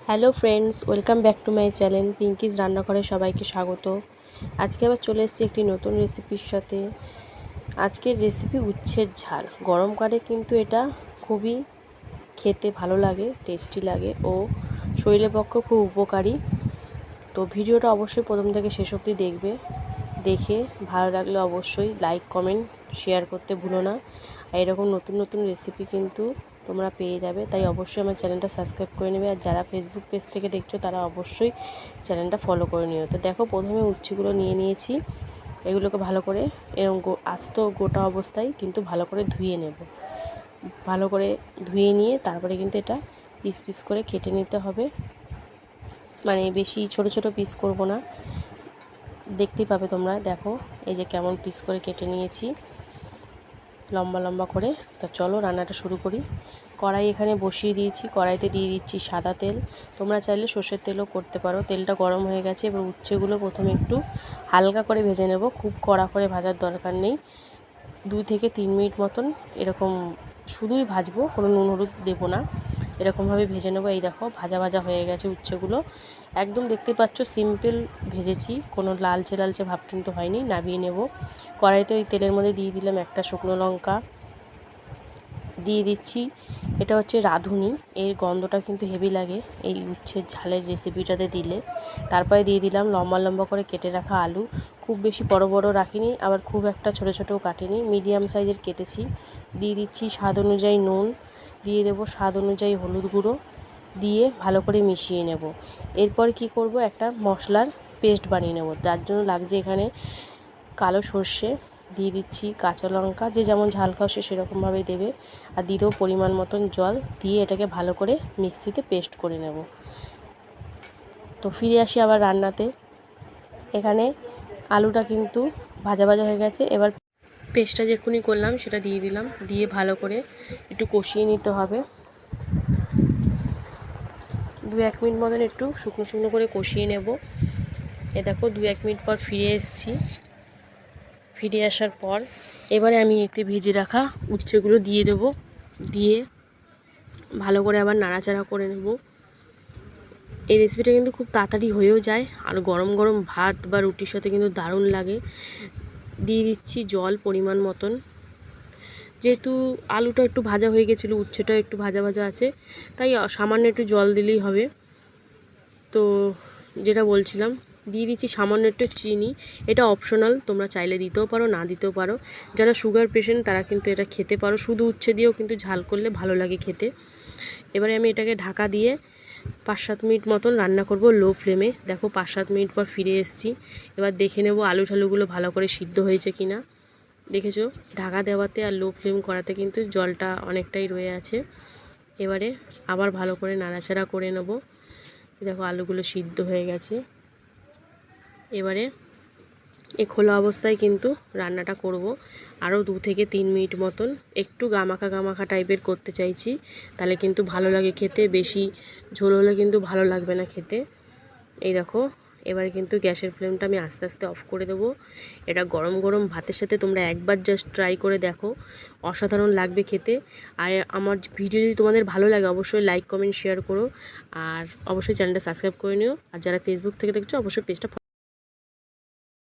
Hello friends, welcome back to my channel Pinky's রান্নাঘরে সবাইকে স্বাগত। আজকে আবার চলে এসেছি একটি নতুন রেসিপির সাথে। আজকের রেসিপি উচ্ছের ঝাল। গরমকালে কিন্তু এটা খুবই খেতে ভালো লাগে, টেস্টি লাগে ও শরীরের পক্ষে খুব উপকারী। তো ভিডিওটা অবশ্যই প্রথম থেকে শেষ অবধি দেখবে। দেখে ভালো লাগলে অবশ্যই লাইক কমেন্ট শেয়ার করতে ভুলো না। আর এরকম নতুন নতুন রেসিপি কিন্তু তোমরা পেয়ে যাবে, তাই অবশ্যই আমার চ্যানেলটা সাবস্ক্রাইব করে নেবে। আর যারা ফেসবুক পেজ থেকে দেখছো তারা অবশ্যই চ্যানেলটা ফলো করে নিও। তো দেখো, প্রথমে উচ্ছেগুলো নিয়ে নিয়েছি। এগুলোকে ভালো করে এরকম আস্ত গোটা অবস্থায় কিন্তু ভালো করে ধুয়ে নেব। ভালো করে ধুয়ে নিয়ে তারপরে কিন্তু এটা পিস পিস করে কেটে নিতে হবে। মানে বেশি ছোট ছোট পিস করব না, দেখতেই পাবে তোমরা। দেখো এই যে কেমন পিস করে কেটে নিয়েছি, লম্বা লম্বা করে। তো চলো রান্নাটা শুরু করি। কড়াই এখানে বসিয়ে দিয়েছি। কড়াইতে দিয়ে দিচ্ছি সাদা তেল। তোমরা চাইলে সর্ষের তেলও করতে পারো। তেলটা গরম হয়ে গেছে। এবার উচ্ছেগুলো প্রথমে একটু হালকা করে ভেজে নেব, খুব কড়া করে ভাজার দরকার নেই। 2 থেকে 3 মিনিট মতন এরকম শুধুই ভাজবো, কোনো নুন হলুদ দেবো না। এরকমভাবে ভেজে নেবো। এই দেখো ভাজা ভাজা হয়ে গেছে উচ্ছেগুলো। একদম দেখতে পাচ্ছ সিম্পল ভেজেছি, কোনো লালচে লালচে ভাব কিন্তু হয়নি। নামিয়ে নেব। কড়াইতে ওই তেলের মধ্যে দিয়ে দিলাম একটা শুকনো লঙ্কা, দিয়ে দিচ্ছি এটা হচ্ছে রাঁধুনি। এর গন্ধটা কিন্তু হেভি লাগে এই উচ্ছের ঝালের রেসিপিটাতে দিলে। তারপরে দিয়ে দিলাম লম্বা লম্বা করে কেটে রাখা আলু। খুব বেশি বড় বড় রাখিনি, আবার খুব একটা ছোট ছোটও কাটিনি, মিডিয়াম সাইজের কেটেছি। দিয়ে দিচ্ছি স্বাদ অনুযায়ী নুন, দিয়ে দেবো স্বাদ অনুযায়ী হলুদ গুঁড়ো, দিয়ে ভালো করে মিশিয়ে নেব। এরপর কি করব, একটা মশলার পেস্ট বানিয়ে নেব। যার জন্য লাগছে এখানে কালো সর্ষে, দিয়ে দিচ্ছি কাঁচা লঙ্কা, যে যেমন ঝাল খাও সে সেরকমভাবে দেবে। আর দিয়ে দেবো পরিমাণ মতন জল, দিয়ে এটাকে ভালো করে মিক্সিতে পেস্ট করে নেব। তো ফিরে আসি আবার রান্নাতে। এখানে আলুটা কিন্তু ভাজা ভাজা হয়ে গেছে। এবার পেস্টটা যে এক্ষুনি করলাম সেটা দিয়ে দিলাম, দিয়ে ভালো করে একটু কষিয়ে নিতে হবে। 2-1 মিনিট মতন একটু শুকনো শুকনো করে কষিয়ে নেব। এ দেখো 2-1 মিনিট পর ফিরে এসেছি। ফিরে আসার পর এবারে আমি এতে ভেজে রাখা উচ্ছেগুলো দিয়ে দেব, দিয়ে ভালো করে আবার নাড়াচাড়া করে নেব। এই রেসিপিটা কিন্তু খুব তাড়াতাড়ি হয়েও যায়, আর গরম গরম ভাত বা রুটির সাথে কিন্তু দারুণ লাগে। দিয়ে দিচ্ছি জল পরিমাণ মতন। যেহেতু আলুটা একটু ভাজা হয়ে গেছিলো, উচ্ছেটা একটু ভাজা ভাজা আছে, তাই সামান্য একটু জল দিলেই হবে। তো যেটা বলছিলাম, দিয়ে দিচ্ছি সামান্য একটু চিনি। এটা অপশনাল, তোমরা চাইলে দিতেও পারো, না দিতেও পারো। যারা সুগার পেশেন্ট তারা কিন্তু এটা খেতে পারো। শুধু উচ্ছে দিয়েও কিন্তু ঝাল করলে ভালো লাগে খেতে। এবারে আমি এটাকে ঢাকা দিয়ে 5-7 মিনিট মতন রান্না করব লো ফ্লেমে। দেখো 5-7 মিনিট পর ফিরে এসেছি। এবার দেখে নেব আলু ঠালুগুলো ভালো করে সিদ্ধ হয়েছে কি না। দেখেছো, ঢাকা দেওয়াতে আর লো ফ্লেম করাতে কিন্তু জলটা অনেকটাই রয়ে আছে। এবারে আবার ভালো করে নাড়াচাড়া করে নেব। দেখো আলুগুলো সিদ্ধ হয়ে গেছে। এবারে এই খোলা অবস্থায় কিন্তু রান্নাটা করব আরও 2 থেকে 3 মিনিট মতন। একটু গামাখা গামাখা টাইপের করতে চাইছি, তাহলে কিন্তু ভালো লাগে খেতে। বেশি ঝোল হলে কিন্তু ভালো লাগবে না খেতে। এই দেখো এবারে কিন্তু গ্যাসের ফ্লেমটা আমি আস্তে আস্তে অফ করে দেবো। এটা গরম গরম ভাতের সাথে তোমরা একবার জাস্ট ট্রাই করে দেখো, অসাধারণ লাগবে খেতে। আর আমার ভিডিও যদি তোমাদের ভালো লাগে অবশ্যই লাইক কমেন্ট শেয়ার করো, আর অবশ্যই চ্যানেলটা সাবস্ক্রাইব করে নিও। আর যারা ফেসবুক থেকে দেখছো অবশ্যই পেজটা